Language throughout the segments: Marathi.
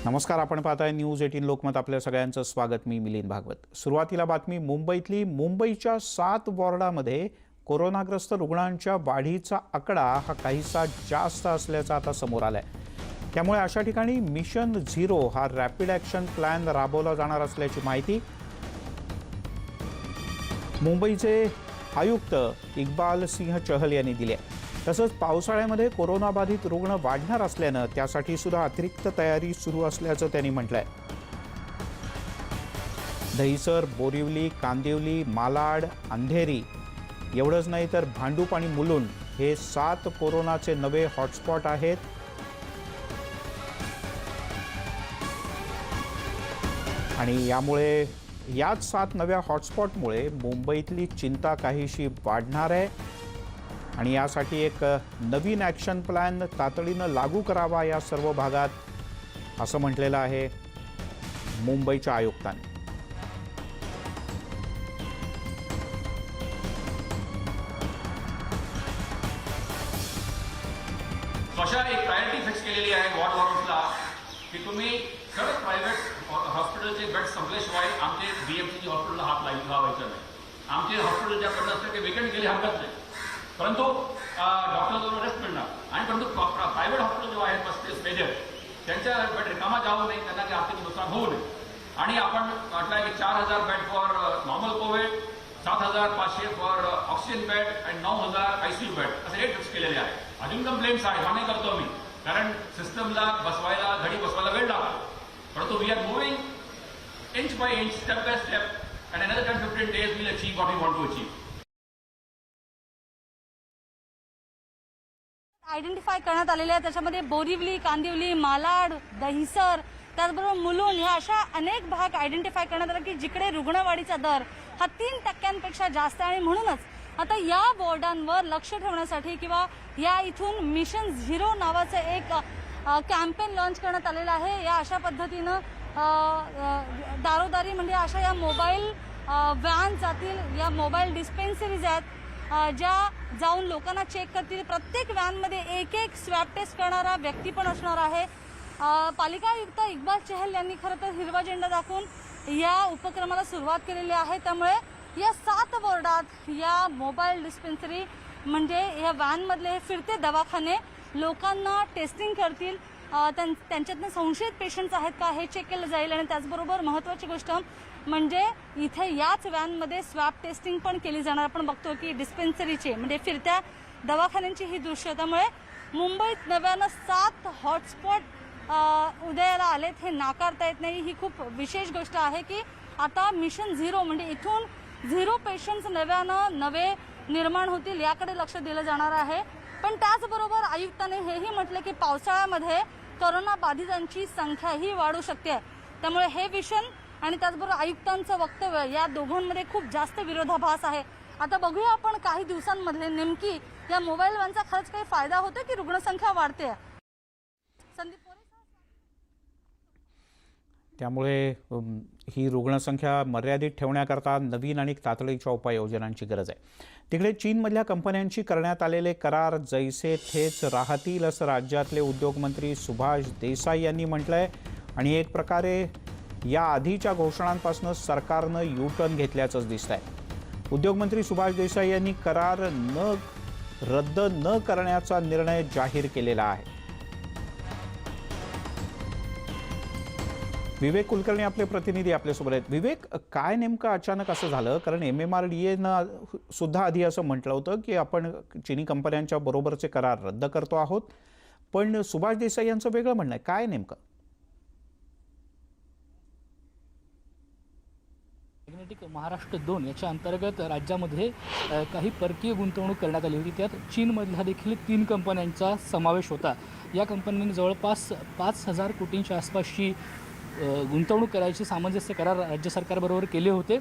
नमस्कार, आपण पाहताय न्यूज 18 लोकमत. आपल्या सगळ्यांचं स्वागत. मी मिलिंद भागवत. सुरुवातीला बातमी मुंबईतली. मुंबईच्या 7 वॉर्डामध्ये कोरोनाग्रस्त रुग्णांच्या वाढीचा आकडा हा काहीसा जास्त असल्याचा आता समोर आलाय. त्यामुळे अशा ठिकाणी मिशन झिरो हा रॅपिड ॲक्शन प्लॅन राबवला जाणार असल्याची माहिती मुंबईचे आयुक्त इक्बाल सिंह चहल यांनी दिली आहे. तसंच पावसाळ्यामध्ये कोरोनाबाधित रुग्ण वाढणार असल्यानं त्यासाठी सुद्धा अतिरिक्त तयारी सुरू असल्याचं त्यांनी म्हटलंय. दहिसर, बोरिवली, कांदिवली, मालाड, अंधेरी एवढंच नाही तर भांडूप आणि मुलुंड हे 7 कोरोनाचे नवे हॉटस्पॉट आहेत. आणि यामुळे याच 7 नव्या हॉटस्पॉटमुळे मुंबईतली चिंता काहीशी वाढणार आहे. आणि यासाठी एक नवीन ॲक्शन प्लॅन तातडीनं लागू करावा या सर्व भागात, असं म्हटलेलं आहे मुंबईच्या आयुक्तांनी. अशा एक प्रायोरिटी फिक्स केलेली आहे वॉर्ड वॉर्ड्सला की तुम्ही खरंच प्रायव्हेट हॉस्पिटलचे बेड संपल्याशिवाय आमचे BMC हॉस्पिटलला हात लावायचा नाही. आमचे हॉस्पिटल ज्या पडलं असतं ते वेकेंट गेले हरकत नाही, परंतु डॉक्टरजवळ रेस्ट मिळणार. आणि परंतु प्रायव्हेट हॉस्पिटल जेव्हा आहेत 35 मेजर त्यांच्या बेड रिकामा जाऊ नये, त्यांना काही आर्थिक नुकसान होऊ नये. आणि आपण म्हटलं की 4000 bed for normal Covid, 7500 for oxygen bed आणि 9000 ICU बेड असे रेट फिक्स केलेले आहे. अजून कंप्लेंट्स आहेत, मान्य करतो मी, कारण सिस्टमला बसवायला घडी बसवायला वेळ लागतो. परंतु we are moving inch by inch, step by step, and another 10-15 days we'll achieve what we want to achieve. Identify करण्यात आलेले आहे. त्याच्यामध्ये बोरिवली, कांदिवली, मालाड, दहिसर, त्याचबरोबर मुलुंड ह्या अशा अनेक भाग आयडेंटिफाय करण्यात आले की जिकडे रुग्णवाढीचा दर हा 3% जास्त आहे. आणि म्हणूनच आता या वॉर्डांवर लक्ष ठेवण्यासाठी किंवा या इथून मिशन झिरो नावाचं एक कॅम्पेन लॉन्च करण्यात आलेलं आहे. या अशा पद्धतीनं दारोदारी म्हणजे अशा या मोबाईल व्हॅन जातील, या मोबाईल डिस्पेन्सरीज आहेत ज्या जाऊन लोकांना चेक करतील. प्रत्येक व्हॅनमध्ये एक स्वॅब टेस्ट करणारा व्यक्ती पण असणार आहे. पालिका आयुक्त इक्बाल चहल यांनी खरं तर हिरवा झेंडा दाखवून या उपक्रमाला सुरुवात केलेली आहे. त्यामुळे या 7 वॉर्डात या मोबाईल डिस्पेन्सरी म्हणजे या व्हॅनमधले हे फिरते दवाखाने लोकांना टेस्टिंग करतील. त्यांच्यातनं संशयित पेशंट्स आहेत का हे चेक केलं जाईल. आणि त्याचबरोबर महत्त्वाची गोष्ट म्हणजे इथे याच व्हॅनमध्ये स्वॅब टेस्टिंग पण केली जाणार. आपण बघतो की डिस्पेन्सरीचे म्हणजे फिरत्या दवाखान्यांची ही दृश्य. त्यामुळे मुंबईत नव्यानं 7 हॉटस्पॉट उदयाला आलेत हे नाकारता येत नाही. ही खूप विशेष गोष्ट आहे की आता मिशन झिरो म्हणजे इथून 0 पेशंट्स नवे निर्माण होतील याकडे लक्ष दिलं जाणार आहे. पण त्याचबरोबर आयुक्तांनी हेही म्हटलं की पावसाळ्यामध्ये कोरोना बाधितांची संख्या ही वाढू शकते. त्यामुळे हे विषन आणि त्याचबरोबर आयुक्तांचं वक्तव्य या दोघांमध्ये खूप जास्त विरोधाभास आहे. आता बघूया आपण काही दिवसांमध्ये नेमकी या मोबाईल व्हॅनचा खरंच काही फायदा होतो की रुग्णसंख्या वाढते. संदीप, त्यामुळे ही रुग्णसंख्या मर्यादित ठेवण्याकरता नवीन आणि तातडीच्या उपाययोजनांची गरज आहे. तिकडे चीनमधल्या कंपन्यांशी करण्यात आलेले करार जैसे थेच राहतील असं राज्यातले उद्योगमंत्री सुभाष देसाई यांनी म्हटलंय. आणि एक प्रकारे या आधीच्या घोषणांपासून सरकारनं U-टर्न घेतल्याचंच दिसतंय. उद्योगमंत्री सुभाष देसाई यांनी करार रद्द न करण्याचा निर्णय जाहीर केलेला आहे. विवेक कुलकर्णी आपले प्रतिनिधी आपल्यासोबत आहेत. विवेक, काय नेमकं अचानक असं झालं? कारण MMRDAनं सुद्धा आधी असं म्हटलं होतं की आपण चीनी कंपन्यांच्या बरोबरचे करार रद्द करतो आहोत, पण सुभाष देसाई यांचं वेगळं म्हणणं आहे. काय नेमकं? मॅग्नेटिक महाराष्ट्र 2 याच्या अंतर्गत राज्यामध्ये काही परकीय गुंतवणूक करण्यात आली होती. त्यात चीनमधल्या देखील 3 कंपन्यांचा समावेश होता. या कंपन्यांनी जवळपास 5000 कोटींच्या आसपासची गुंतवणूक करायचे सामंजस्य करार राज्य सरकारबरोबर केले होते.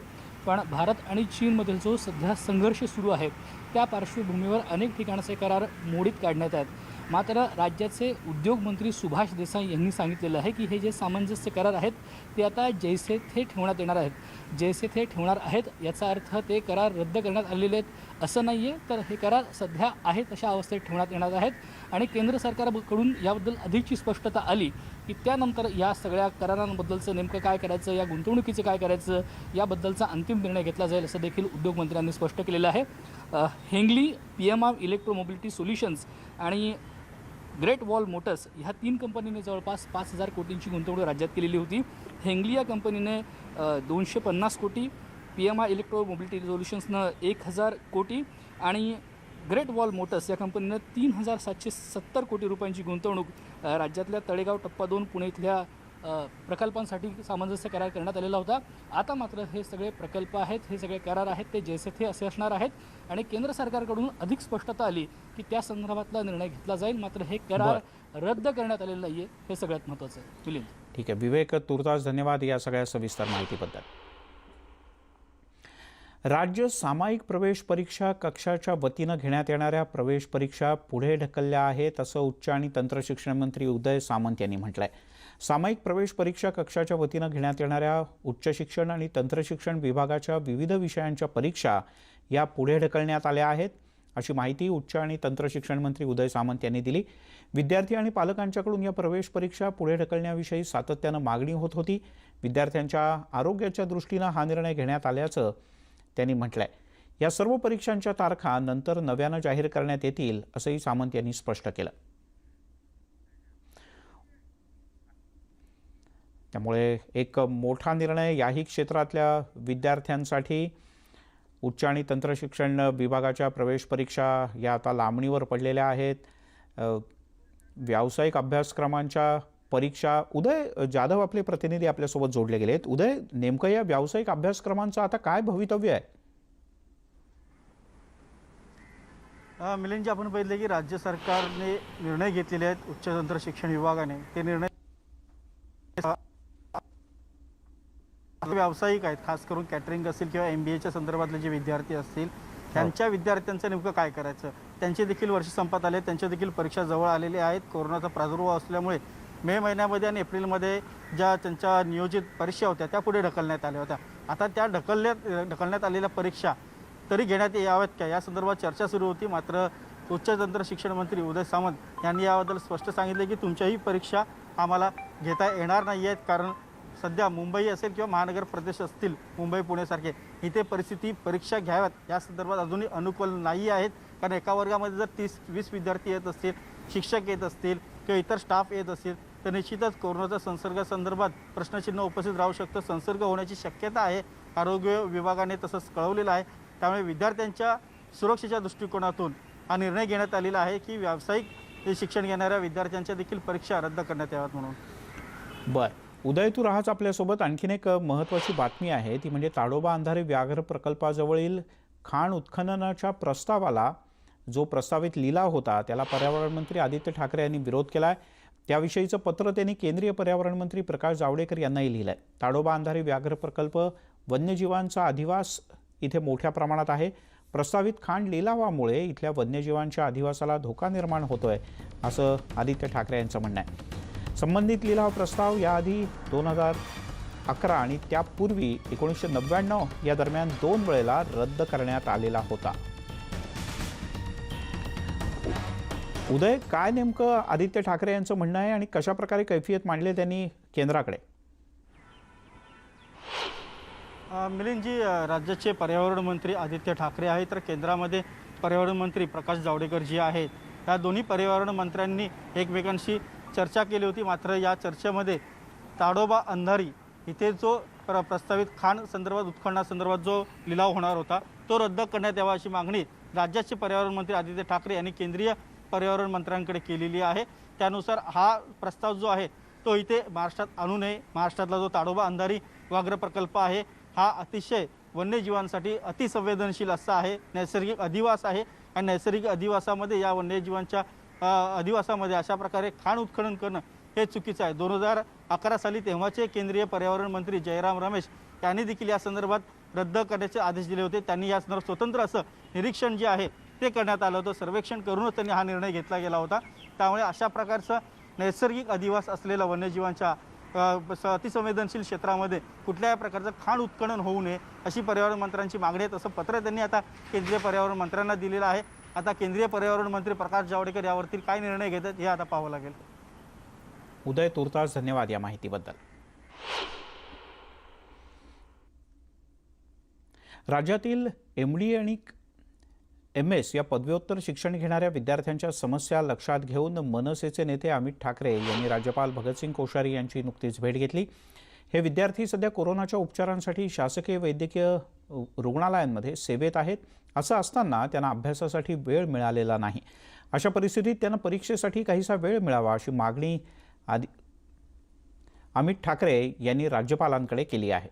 पण भारत आणि चीनमधील जो सध्या संघर्ष सुरू आहे त्या पार्श्वभूमीवर अनेक ठिकाणचे करार मोडीत काढण्यात आहेत. मात्र राज्याचे उद्योगमंत्री सुभाष देसाई यांनी सांगितलेलं आहे की हे जे सामंजस्य करार आहेत ते आता जैसे थे ठेवण्यात येणार आहेत. जैसे थे ठेवणार आहेत याचा अर्थ ते करार रद्द करण्यात आलेले आहेत असं नाही आहे, तर हे करार सध्या आहेत अशा अवस्थेत ठेवण्यात येणार आहेत. आणि केंद्र सरकारकडून याबद्दल अधिकची स्पष्टता आली की त्यानंतर या सगळ्या करारांबद्दलचं नेमकं काय करायचं, या गुंतवणुकीचं काय करायचं याबद्दलचा अंतिम निर्णय घेतला जाईल असं देखील उद्योगमंत्र्यांनी स्पष्ट केलेलं आहे. हेंगली, PMR इलेक्ट्रोमोबिलिटी सोल्युशन्स आणि ग्रेट वॉल मोटर्स ह्या 3 कंपनीने जवळपास 5,000 कोटींची गुंतवणूक राज्यात केलेली होती. हेंगली या कंपनीने 250 कोटी, PMR इलेक्ट्रोमोबिलिटी सोल्युशन्सनं 1,000 कोटी आणि ग्रेट वॉल मोटर्स या कंपनीनं 3,770 कोटी रुपयांची गुंतवणूक राज्यातल्या तळेगाव टप्पा 2 पुणे इथल्या प्रकल्पांसाठी सामंजस्य करार करण्यात आलेला होता. आता मात्र हे सगळे प्रकल्प आहेत, हे सगळे करार आहेत ते जैसे थे असे असणार आहेत आणि केंद्र सरकारकडून अधिक स्पष्टता आली की त्या संदर्भातला निर्णय घेतला जाईल. मात्र हे करार रद्द करण्यात आलेलं नाही आहे, हे सगळ्यात महत्त्वाचं आहे. मिलिंद. ठीक आहे विवेक, तुर्तास धन्यवाद या सगळ्या सविस्तर माहितीबद्दल. राज्य सामायिक प्रवेश परीक्षा कक्षाच्या वतीनं घेण्यात येणाऱ्या प्रवेश परीक्षा पुढे ढकलल्या आहेत असं उच्च आणि तंत्रशिक्षण मंत्री उदय सामंत यांनी म्हटलं आहे. सामायिक प्रवेश परीक्षा कक्षाच्या वतीनं घेण्यात येणाऱ्या उच्च शिक्षण आणि तंत्रशिक्षण विभागाच्या विविध विषयांच्या परीक्षा या पुढे ढकलण्यात आल्या आहेत अशी माहिती उच्च आणि तंत्रशिक्षण मंत्री उदय सामंत यांनी दिली. विद्यार्थी आणि पालकांच्याकडून या प्रवेश परीक्षा पुढे ढकलण्याविषयी सातत्यानं मागणी होत होती. विद्यार्थ्यांच्या आरोग्याच्या दृष्टीनं हा निर्णय घेण्यात आल्याचं त्यांनी म्हटलंय. या सर्व परीक्षांच्या तारखा नंतर नव्यानं जाहीर करण्यात येतील असंही सामंत यांनी स्पष्ट केलं. त्यामुळे एक मोठा निर्णय याही क्षेत्रातल्या विद्यार्थ्यांसाठी. उच्च आणि तंत्रशिक्षण विभागाच्या प्रवेश परीक्षा या आता लांबणीवर पडलेल्या आहेत. व्यावसायिक अभ्यासक्रमांच्या परीक्षा. उदय जाधव आपले प्रतिनिधी आपल्यासोबत जोडले गेलेत. उदय, नेमकं या व्यावसायिक अभ्यासक्रमांचं आता काय भवितव्य आहे? मिलिंदजी, आपण पाहिलं की राज्य सरकारने निर्णय घेतलेले आहेत उच्च तंत्र शिक्षण विभागाने. ते निर्णय व्यावसायिक आहेत, खास करून कॅटरिंग असेल किंवा MBAच्या संदर्भातले जे विद्यार्थी असतील त्यांच्या विद्यार्थ्यांचं नेमकं काय करायचं. त्यांचे देखील वर्ष संपत आले, त्यांच्या देखील परीक्षा जवळ आलेल्या आहेत. कोरोनाचा प्रादुर्भाव असल्यामुळे मे महिन्यामध्ये आणि एप्रिलमध्ये ज्या त्यांच्या नियोजित परीक्षा होत्या त्या पुढे ढकलण्यात आल्या होत्या. आता त्या ढकलण्यात आलेल्या परीक्षा तरी घेण्यात याव्यात का, या संदर्भात चर्चा सुरू होती. मात्र उच्च तंत्र शिक्षण मंत्री उदय सामंत यांनी याबद्दल स्पष्ट सांगितले की तुमच्याही परीक्षा आम्हाला घेता येणार नाही आहेत, कारण सध्या मुंबई असेल किंवा महानगर प्रदेश असतील, मुंबई पुणेसारखे, इथे परिस्थिती परीक्षा घ्याव्यात या संदर्भात अजूनही अनुकूल नाही आहेत. कारण एका वर्गामध्ये जर 30-20 विद्यार्थी येत असतील, शिक्षक येत असतील किंवा इतर स्टाफ येत असतील तर निश्चितच कोरोनाचा संसर्गासंदर्भात प्रश्नचिन्ह उपस्थित राहू शकतं. संसर्ग होण्याची शक्यता आहे, आरोग्य विभागाने तसंच कळवलेलं आहे. त्यामुळे विद्यार्थ्यांच्या सुरक्षेच्या दृष्टिकोनातून हा निर्णय घेण्यात आलेला आहे की व्यावसायिक शिक्षण घेणाऱ्या विद्यार्थ्यांच्या देखील परीक्षा रद्द करण्यात याव्यात म्हणून. बरं उदय, तू राहाच आपल्यासोबत. आणखीन एक महत्त्वाची बातमी आहे ती म्हणजे ताडोबा अंधारे व्याघ्र प्रकल्पाजवळील खाण उत्खननाच्या प्रस्तावाला जो प्रस्तावित लिलाव होता त्याला पर्यावरण मंत्री आदित्य ठाकरे यांनी विरोध केला आहे. त्याविषयीचं पत्र त्यांनी केंद्रीय पर्यावरण मंत्री प्रकाश जावडेकर यांनाही लिहिलं आहे. ताडोबा अंधारे व्याघ्र प्रकल्प वन्यजीवांचा अधिवास इथे मोठ्या प्रमाणात आहे. प्रस्तावित खाण लिलावामुळे इथल्या वन्यजीवांच्या अधिवासाला धोका निर्माण होतोय असं आदित्य ठाकरे यांचं म्हणणं आहे. संबंधित लिलाव प्रस्ताव याआधी 2011 आणि त्यापूर्वी 1999 या दरम्यान 2 वेळेला रद्द करण्यात आलेला होता. उदय, काय नेमकं आदित्य ठाकरे यांचं म्हणणं आहे आणि कशा प्रकारे कैफियत मांडली त्यांनी केंद्राकडे? मिलिंदजी, राज्याचे पर्यावरण मंत्री आदित्य ठाकरे आहेत तर केंद्रामध्ये पर्यावरण मंत्री प्रकाश जावडेकर जी आहेत. या दोन्ही पर्यावरण मंत्र्यांनी एकमेकांशी चर्चा केली होती. मात्र या चर्चेमध्ये ताडोबा अंधारी इथे जो प्रस्तावित खाण संदर्भात उत्खननासंदर्भात जो लिलाव होणार होता तो रद्द करण्यात यावा अशी मागणी राज्याचे पर्यावरण मंत्री आदित्य ठाकरे यांनी केंद्रीय पर्यावरण मंत्र्यांकडे केलेली आहे. त्यानुसार हा प्रस्ताव जो आहे तो इथे महाराष्ट्रात आणू नये. महाराष्ट्रातला जो ताडोबा अंधारी व्याघ्र प्रकल्प आहे हा अतिशय वन्यजीवांसाठी अतिसंवेदनशील असा आहे. नैसर्गिक अधिवास आहे आणि नैसर्गिक अधिवासामध्ये या वन्यजीवांच्या अधिवासामध्ये अशा प्रकारे खाण उत्खनन करणं हे चुकीचं आहे. 2011 साली तेव्हाचे केंद्रीय पर्यावरण मंत्री जयराम रमेश यांनी देखील या संदर्भात रद्द करण्याचे आदेश दिले होते. त्यांनी या संदर्भात स्वतंत्र असं निरीक्षण जे आहे ते करण्यात आलं होतं. सर्वेक्षण करूनच त्यांनी हा निर्णय घेतला गेला होता. त्यामुळे अशा प्रकारचं नैसर्गिक अधिवास असलेल्या वन्यजीवांच्या अतिसंवेदनशील क्षेत्रामध्ये कुठल्याही प्रकारचं खाण उत्खनन होऊ नये अशी पर्यावरण मंत्र्यांची मागणी आहे. तसं पत्र त्यांनी आता केंद्रीय पर्यावरण मंत्र्यांना दिलेलं आहे. आता केंद्रीय पर्यावरण मंत्री प्रकाश जावडेकर यावरती काय निर्णय घेतात हे आता पाहावं लागेल. उदय तुर्तास, धन्यवाद या माहितीबद्दल. राज्यातील MD आणि MS या पदव्युत्तर शिक्षण घेणाऱ्या विद्यार्थ्यांच्या समस्या लक्षात घेऊन मनसेचे नेते अमित ठाकरे यांनी राज्यपाल भगतसिंग कोश्यारी यांची नुकतीच भेट घेतली. हे विद्यार्थी सध्या कोरोनाच्या उपचारांसाठी शासकीय वैद्यकीय रुग्णालयांमध्ये सेवेत आहेत. असं असताना त्यांना अभ्यासासाठी वेळ मिळालेला नाही. अशा परिस्थितीत त्यांना परीक्षेसाठी काहीसा वेळ मिळावा अशी मागणी अमित ठाकरे यांनी राज्यपालांकडे केली आहे.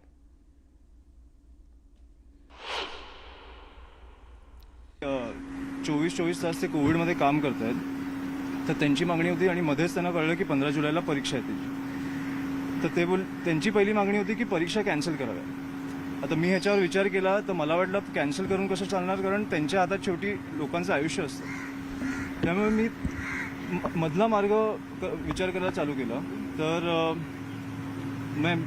24 तास ते कोविडमध्ये काम करत आहेत, तर त्यांची मागणी होती आणि मध्येच त्यांना कळलं की 15 जुलैला परीक्षा येतील. तर त्यांची पहिली मागणी होती की परीक्षा कॅन्सल कराव्या. आता मी ह्याच्यावर विचार केला तर मला वाटलं कॅन्सल करून कसं चालणार, कारण त्यांच्या हातात शेवटी लोकांचं आयुष्य असतं. त्यामुळे मी मधला मार्ग विचार करायला चालू केला. तर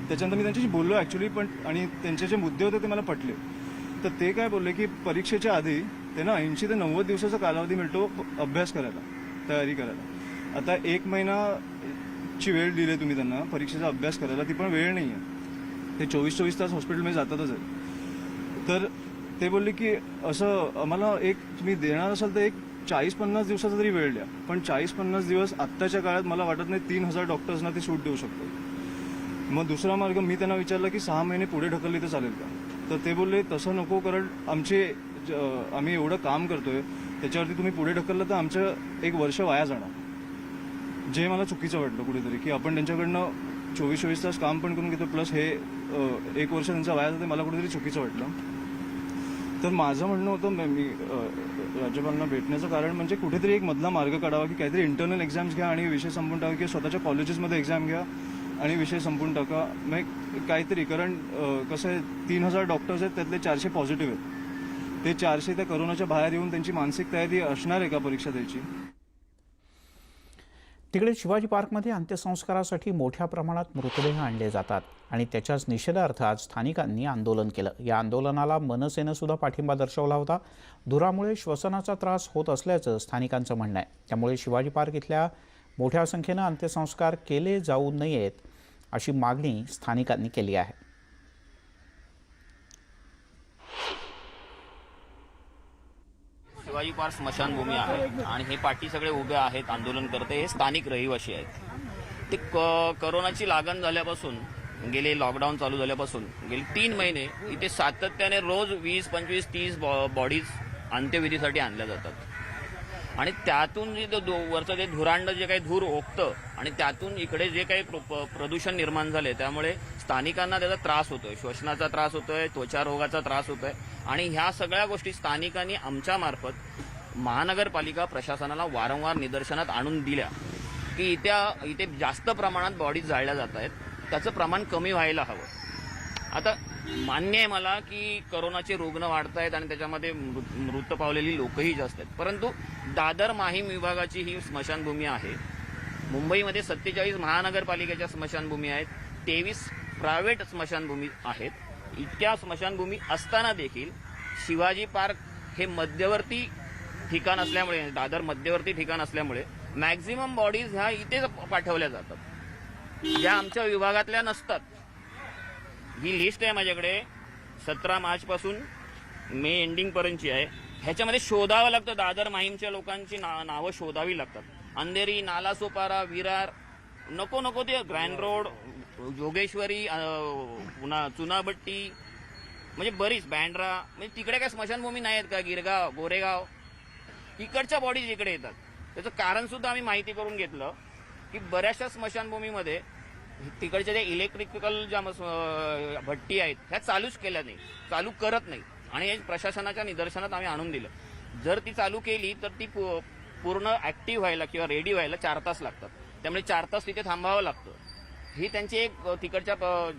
त्याच्यानंतर मी त्यांच्याशी बोललो ॲक्च्युली, पण आणि त्यांचे जे मुद्दे होते ते मला पटले. तर ते काय बोलले की परीक्षेच्या आधी त्यांना 80 ते 90 दिवसाचा कालावधी मिळतो अभ्यास करायला, तयारी करायला. आता 1 महिनाची वेळ दिली तुम्ही त्यांना परीक्षेचा अभ्यास करायला, ती पण वेळ नाही आहे. ते 24 तास हॉस्पिटलमध्ये जातातच आहे. तर ते बोलले की असं आम्हाला तुम्ही देणार असाल तर 40-50 दिवसाचा तरी वेळ द्या. पण 40-50 दिवस आत्ताच्या काळात मला वाटत नाही 3000 डॉक्टर्सना ते सूट देऊ शकतो. मग दुसरा मार्ग मी त्यांना विचारला की 6 महिने पुढे ढकलली तर चालेल का. तर ते बोलले तसं नको, कारण आम्ही एवढं काम करतोय त्याच्यावरती तुम्ही पुढे ढकललं तर आमचं 1 वर्ष वाया जाणार. जे मला चुकीचं वाटलं कुठेतरी, की आपण त्यांच्याकडनं 24 तास काम पण करून घेतो प्लस हे 1 वर्ष त्यांचा वाया जाते, मला कुठेतरी चुकीचं वाटलं. तर माझं म्हणणं होतं मी राज्यपालांना भेटण्याचं कारण म्हणजे कुठेतरी एक मधला मार्ग काढावा, की काहीतरी इंटरनल एक्झाम्स घ्या आणि विषय संपून टाका, किंवा स्वतःच्या कॉलेजेसमध्ये एक्झाम घ्या आणि विषय संपून टाका. मग काहीतरी, कारण कसं आहे 3000 डॉक्टर्स आहेत, त्यातले 400 पॉझिटिव्ह आहेत. ते 400 त्या करोनाच्या बाहेर येऊन त्यांची मानसिक तयारी असणार आहे का परीक्षा द्यायची. तिकडे शिवाजी पार्कमध्ये अंत्यसंस्कारासाठी मोठ्या प्रमाणात मृतदेह आणले जातात आणि त्याच्याच निषेधार्थ आज स्थानिकांनी आंदोलन केलं. या आंदोलनाला मनसेनं सुद्धा पाठिंबा दर्शवला होता. धुरामुळे श्वसनाचा त्रास होत असल्याचं स्थानिकांचं म्हणणं आहे. त्यामुळे शिवाजी पार्क इथल्या मोठ्या संख्येनं अंत्यसंस्कार केले जाऊ नयेत अशी मागणी स्थानिकांनी केली आहे. शिवाजी पार्क स्मशानभूमी आहे आणि हे पाठी सगळे उभे आहेत, आंदोलन करते. हे स्थानिक रहिवासी आहेत. ते करोनाची लागण झाल्यापासून, गेले लॉकडाऊन चालू झाल्यापासून गेले 3 महिने इथे सातत्याने रोज 20, 25, 30 बॉडीज अंत्यविधीसाठी आणल्या जातात. आणि त्यातून जे वरचं जे धुरांड जे काही धूर ओकतं आणि त्यातून इकडे जे काही प्रदूषण निर्माण झाले, त्यामुळे स्थानिकांना त्याचा त्रास होतोय, श्वसनाचा त्रास होतोय, त्वचा रोगाचा त्रास होतोय. आणि ह्या सगळ्या गोष्टी स्थानिकांनी आमच्यामार्फत महानगरपालिका प्रशासनाला वारंवार निदर्शनात आणून दिल्या की इथे जास्त प्रमाणात बॉडीज जाळल्या जात आहेत, त्याचं प्रमाण कमी व्हायला हवं. आता मान्य आहे मला की करोनाचे रुग्ण वाढत आहेत आणि त्याच्यामध्ये मृत पावलेली लोकही जास्त आहेत, परंतु दादर माहीम विभागाची ही स्मशानभूमी आहे. मुंबईमध्ये 47 महानगरपालिकेच्या स्मशानभूमी आहेत, 23 प्रायव्हेट स्मशानभूमी आहेत. इतक्या स्मशानभूमी असताना देखील शिवाजी पार्क हे मध्यवर्ती ठिकाण असल्यामुळे, दादर मध्यवर्ती ठिकाण असल्यामुळे मॅक्झिमम बॉडीज ह्या इथेच पाठवल्या जातात, ज्या आमच्या विभागातल्या नसतात. ही लिस्ट आहे माझ्याकडे 17 मार्चपासून मे एंडिंगपर्यंतची आहे. ह्याच्यामध्ये शोधावं लागतं, दादर माहीमच्या लोकांची नावं शोधावी लागतात. अंधेरी, नालासोपारा, विरार, नको ते ग्रँड रोड, जोगेश्वरी, पुन्हा चुनाभट्टी, म्हणजे बरीच बँड्रा, म्हणजे तिकडे काय स्मशानभूमी नाही आहेत का, गिरगाव, गोरेगाव, इकडच्या बॉडीज इकडे येतात. त्याचं कारण सुद्धा आम्ही माहिती करून घेतलं की बऱ्याचशा स्मशानभूमीमध्ये तिकडच्या ज्या इलेक्ट्रिकल ज्या भट्टी आहेत ह्या चालूच केल्या नाही, चालू करत नाही. आणि प्रशासनाच्या निदर्शनात आम्ही आणून दिलं. जर ती चालू केली तर ती पूर्ण ऍक्टिव्ह व्हायला किंवा रेडी व्हायला 4 तास लागतात. त्यामुळे 4 तास तिथे थांबावं लागतं. ही त्यांची एक तिकडच्या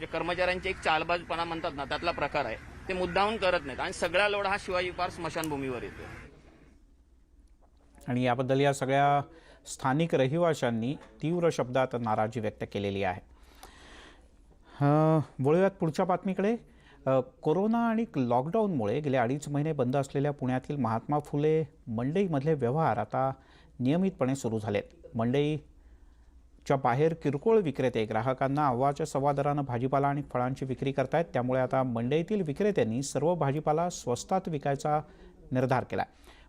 कर्मचाऱ्यांची एक चालबाजपणा म्हणतात ना, त्यातला प्रकार आहे. ते मुद्दामून करत नाहीत आणि सगळा लोड हा शिवाजी पार्क स्मशानभूमीवर येतो. आणि याबद्दल या सगळ्या स्थानिक रहिवाशांनी तीव्र शब्दात नाराजी व्यक्त केलेली आहे. वळूयात पुढच्या बातमीकडे. कोरोना आणि लॉकडाऊनमुळे गेले 2.5 महिने बंद असलेल्या पुण्यातील महात्मा फुले मंडईमधले व्यवहार आता नियमितपणे सुरू झालेत. मंडई च्या बाहेर किरकोळ विक्रेते ग्राहकांना अव्वाच्या सव्वा दरानं भाजीपाला आणि फळांची विक्री करतायत. त्यामुळे आता मंडईतील विक्रेत्यांनी सर्व भाजीपाला स्वस्तात विकायचा निर्धार केला.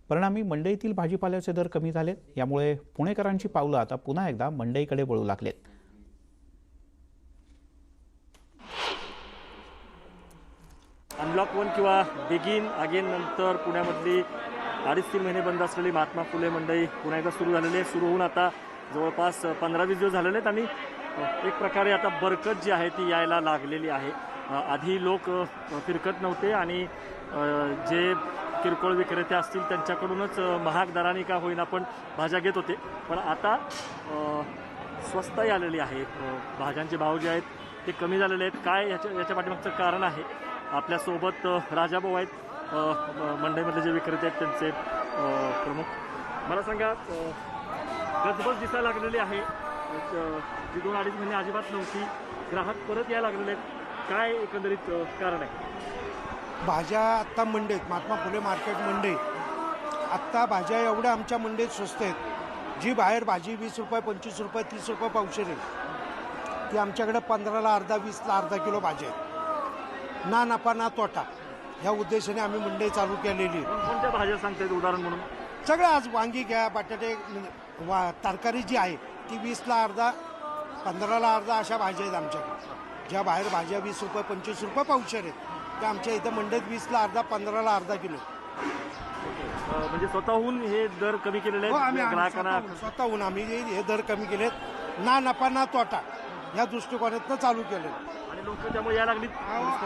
परिणामी मंडईतील भाजीपाल्याचे दर कमी झालेत. यामुळे पुणेकरांची पावलं आता पुन्हा एकदा मंडईकडे वळू लागलेत. अनलॉक 1 किंवा बिगिन अगेन नंतर पुण्यामधली 2.5-3 महिने बंद असलेली महात्मा फुले मंडई पुन्हा एकदा सुरू झालेली आहे. सुरू होऊन आता जवळपास 15-20 दिवस झालेले आहेत आणि एक प्रकारे आता बरकत जी आहे ती यायला लागलेली आहे. आधी लोक फिरकत नव्हते आणि जे किरकोळ विक्रेते असतील त्यांच्याकडूनच महाग दराने का होईना पण भाज्या घेत होते. पण आता स्वस्ताई आलेली आहे. भाज्यांचे भाव जे आहेत ते कमी झालेले आहेत. काय याच्या पाठीमागचं कारण आहे? आपल्यासोबत राजाभाऊ आहेत, मंडईमधले जे विक्रेते आहेत त्यांचे प्रमुख. मला सांगा, गजबज दिसायला लागलेली आहे जी 2-2.5 महिने अजिबात नव्हती. ग्राहक परत यायला लागलेले आहेत. काय एकंदरीत कारण आहे? भाज्या आत्ता मंडईत, महात्मा फुले मार्केट मंडई, आत्ता भाज्या एवढ्या आमच्या मंडईत स्वस्त आहेत. जी बाहेर भाजी 20 रुपये, 25 रुपये, 30 रुपये पावशेर आहे, ती आमच्याकडे 15ला अर्धा, 20ला अर्धा किलो भाजी आहे. ना नफा ना तोटा ह्या उद्देशाने आम्ही मंडई चालू केलेली. कोणत्या भाज्या सांगतायत उदाहरण म्हणून? सगळं आज वांगी घ्या, बटाटे, तरकारी जी आहे ती 20ला अर्धा, 15ला अर्धा अशा भाज्या आहेत आमच्याकडे. ज्या बाहेर भाज्या 20 रुपये, 25 रुपये पावशेर आहेत त्या आमच्या इथं मंडईत 20ला अर्धा, 15ला अर्धा किलो. म्हणजे स्वतःहून हे दर कमी केलेले हो, आहेत ग्राहकांना. स्वतःहून आम्ही हे दर कमी केलेत. ना नफा ना तोटा ह्या दृष्टिकोनातनं चालू केले आणि लोक त्यामुळे यायला लागली.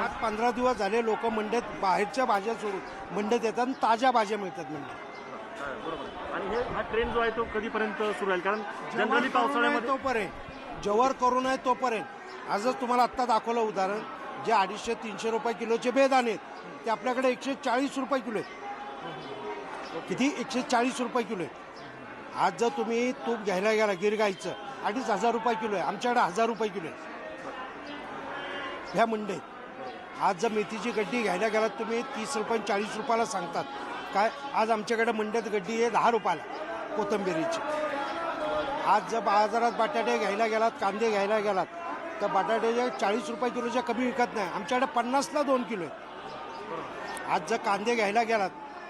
आज 15 दिवस झाले लोक मंडईत बाहेरच्या भाज्या सोडून मंडईत येतात, ताज्या भाज्या मिळतात मंडईत. बरोबर. आणि हा ट्रेंड जो आहे तो कधीपर्यंत सुरू राहील? कारण जनरली पावसाळ्यामध्ये तोपर्यंत जवळ करू नये तोपर्यंत. आजच तुम्हाला आत्ता दाखवलं उदाहरण, जे 250-300 रुपये किलोचे बेदाणे आहेत ते आपल्याकडे 140 रुपये किलो आहेत. किती? 140 रुपये किलो आहे. आज जर तुम्ही तूप घ्यायला गेला गिरगाईचं 2,500 रुपये किलो आहे, आमच्याकडे 1000 रुपये किलो आहे ह्या मंडईत. आज जर मेथीची गड्डी घ्यायला गेलात तुम्ही 30 रुपये 40 रुपयाला सांगतात. काय आज आमच्याकडे मंडईत गड्डी आहे 10 रुपयाला कोथिंबिरीची. आज जर बाजारात बटाटे घ्यायला गेलात, कांदे घ्यायला गेलात तर बटाटे 40 रुपये किलोच्या कमी विकत नाही, आमच्याकडे 50ला 2 किलो आहे. आज जर कांदे घ्यायला गेलात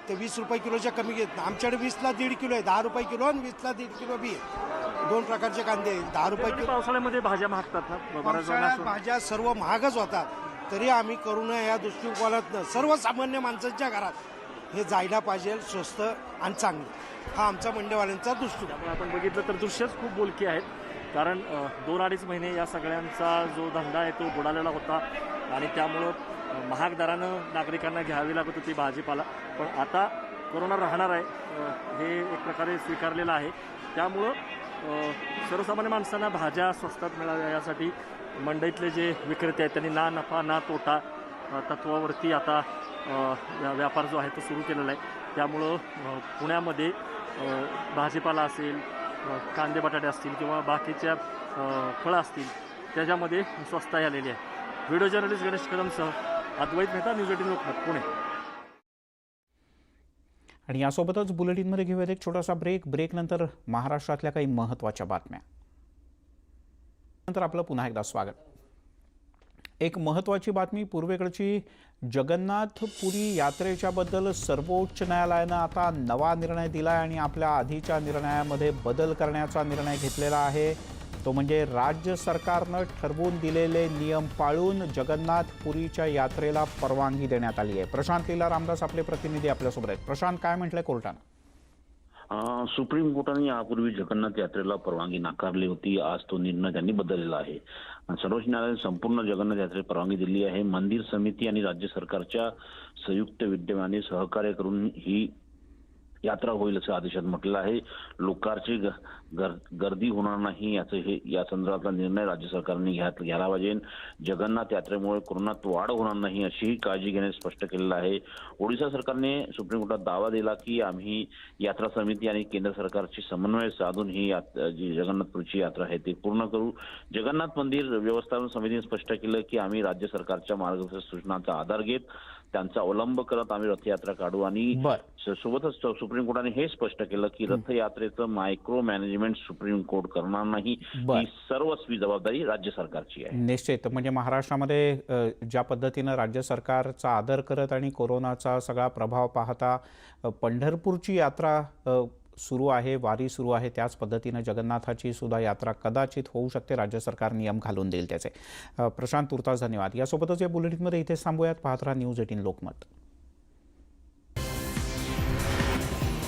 तर 20 रुपये किलोच्या कमी घेत नाही, आमच्याकडे 20ला 1.5 किलो आहे. 10 रुपये किलो आणि 20ला 1.5 किलो बी आहे. 2 प्रकारचे कांदे 10 रुपये किलो. पावसाळ्यामध्ये भाज्या महागतात ना बऱ्याच पावसाळ्यात वेळा. भाज्या सर्व महागच होतात, तरी आम्ही करू नये या दृष्टिकोनातनं सर्वसामान्य माणसांच्या घरात हे जायला पाहिजे स्वस्त आणि चांगलं. हा आमचा मंडईवाल्यांचा दृष्टिकोन. त्यामुळे आपण बघितलं तर दृश्यच खूप बोलकी आहेत. कारण 2-2.5 महिने या सगळ्यांचा जो धंदा आहे तो बुडालेला होता आणि त्यामुळं महाग दरानं नागरिकांना घ्यावी लागत होती भाजीपाला. पण आता कोरोना राहणार आहे हे एक प्रकारे स्वीकारलेलं आहे. त्यामुळं सर्वसामान्य माणसांना भाज्या स्वस्तात मिळाव्या यासाठी मंडईतले जे विक्रेते आहेत त्यांनी ना नफा ना तोटा तत्वावरती आता व्यापार जो आहे तो सुरू केलेला आहे. त्यामुळं पुण्यामध्ये भाजीपाला असेल, कांदे बटाटे असतील किंवा बाकीच्या फळं असतील त्याच्यामध्ये स्वस्ताई आलेली आहे. व्हिडिओ जर्नलिस्ट गणेश कदमसह अद्वैत मेहता, न्यूज 18 लोकमत, पुणे. आणि यासोबतच बुलेटिनमध्ये घेऊयात एक छोटासा ब्रेकनंतर महाराष्ट्रातल्या काही महत्त्वाच्या बातम्या. नंतर आपलं पुन्हा एकदा स्वागत. एक महत्त्वाची बातमी पूर्वेकडची. जगन्नाथपुरी यात्रेच्या बद्दल सर्वोच्च न्यायालयानं आता नवा निर्णय दिला आहे आणि आपल्या आधीच्या निर्णयामध्ये बदल करण्याचा निर्णय घेतलेला आहे. तो म्हणजे राज्य सरकारनं ठरवून दिलेले नियम पाळून जगन्नाथपुरीच्या यात्रेला परवानगी देण्यात आली आहे. प्रशांत लीला रामदास आपले प्रतिनिधी आपल्यासोबत आहेत. प्रशांत, काय म्हटलंय कोर्टानं? सुप्रीम कोर्टाने यापूर्वी जगन्नाथ यात्रेला परवानगी नाकारली होती. आज तो निर्णय त्यांनी बदललेला आहे. सर्वोच्च न्यायालयाने संपूर्ण जगन्नाथ यात्रेला परवानगी दिली आहे. मंदिर समिती आणि राज्य सरकारच्या संयुक्त विद्यमाने सहकार्य करून ही यात्रा होईल असं आदेशात म्हटलं आहे. लोकांची गर्दी होणार नाही या संदर्भातला निर्णय राज्य सरकारने घ्यायला पाहिजे. जगन्नाथ यात्रेमुळे कोरोनात वाढ होणार नाही अशीही काळजी घेणे स्पष्ट केलेलं आहे. ओडिशा सरकारने सुप्रीम कोर्टात दावा दिला की आम्ही यात्रा समिती आणि केंद्र सरकारची समन्वय साधून ही जी जगन्नाथपुरीची यात्रा आहे ती पूर्ण करू. जगन्नाथ मंदिर व्यवस्थापन समितीने स्पष्ट केलं की आम्ही राज्य सरकारच्या मार्गदर्शक सूचनांचा आधार घेत त्यांचा अवलंब करत आम्ही रथयात्रा काढू आणि सोबतच सुप्रीम सुप्रीम कोर्टाने हे स्पष्ट केलं की रथयात्रेचं मायक्रो मॅनेजमेंट सुप्रीम कोर्ट करणार नाही, बर. ही सर्वस्वी जबाबदारी राज्य सरकारची आहे. निश्चित. म्हणजे महाराष्ट्रामध्ये ज्या पद्धतीनं राज्य सरकारचा आदर करत आणि कोरोनाचा सगळा प्रभाव पाहता पंढरपूरची यात्रा सुरू आहे, वारी सुरू आहे, त्याच पद्धतीनं जगन्नाथाची सुद्धा यात्रा कदाचित होऊ शकते. राज्य सरकार नियम घालून देईल त्याचे. प्रशांत तुर्तास धन्यवाद. यासोबतच या बुलेटिनमध्ये इथेच थांबूयात. पाहत राहा न्यूज 18 लोकमत.